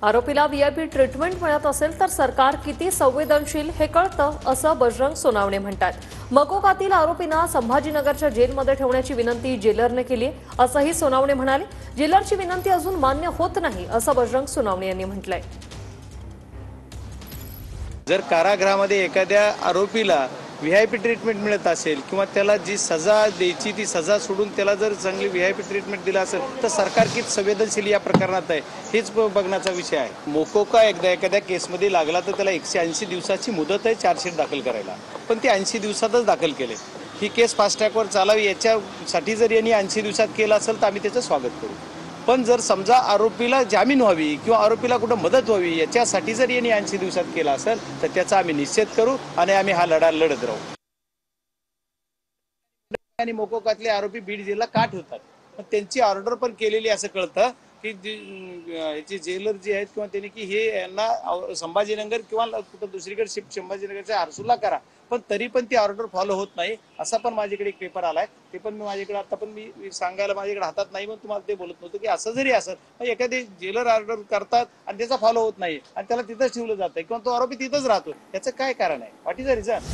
आरोपीला VIP treatment मिळत असेल तर सरकार किती संवेदनशील हे कळतं, असं बजरंग सोनावणे म्हणतात. मकोकातील आरोपींना संभाजीनगरच्या जेलमध्ये ठेवण्याची विनंती जेलरने केली, असंही सोनावणे म्हणाले. जेलरची विनंती अजून मान्य होत नाही, असं बजरंग सोनावणे यांनी म्हटलंय. जर कारागृहामध्ये एखाद्या आरोपीला व्हीआयपी ट्रीटमेंट मिळत असेल किंवा त्याला जी सजा द्यायची ती सजा सोडून त्याला जर चांगली व्हीआयपी ट्रीटमेंट दिला असेल तर सरकार किती संवेदनशील या प्रकरणात आहे हेच बघण्याचा विषय आहे. मोकोका एकदा एखाद्या केसमध्ये लागला तर त्याला 180 दिवसाची मुदत आहे चार्जशीट दाखल करायला, पण ते 80 दिवसातच दाखल केले. ही केस फास्ट ट्रॅकवर चालावी याच्यासाठी जर यांनी 80 दिवसात केलं असेल तर आम्ही त्याचं स्वागत करू. पण जर समजा आरोपीला जामीन व्हावी किंवा आरोपीला कुठं मदत व्हावी याच्यासाठी जर यांनी 80 दिवसात केला असेल तर त्याचा आम्ही निषेध करू आणि आम्ही हा लढा लढत राहू. आणि मोकोकातले आरोपी बीड जेलला का ठेवतात, पण त्यांची ऑर्डर पण केलेली असं कळतं की याचे जेलर जे आहेत किंवा त्यांनी की हे यांना संभाजीनगर किंवा कुठं दुसरीकडे शिफ्ट संभाजीनगरच्या हर्सूलला करा, पण तरी पण ती ऑर्डर फॉलो होत नाही. असा पण माझ्याकडे एक पेपर आलाय, ते पण मी माझ्याकडे आता पण मी सांगायला माझ्याकडे हातात नाही, पण तुम्हाला ते बोलत नव्हतं की असं जरी असत एखादे जेलर ऑर्डर करतात आणि त्याचा फॉलो होत नाही आणि त्याला तिथंच ठेवलं जातं किंवा तो आरोपी तिथंच राहतो, याचं काय कारण आहे? What is the reason?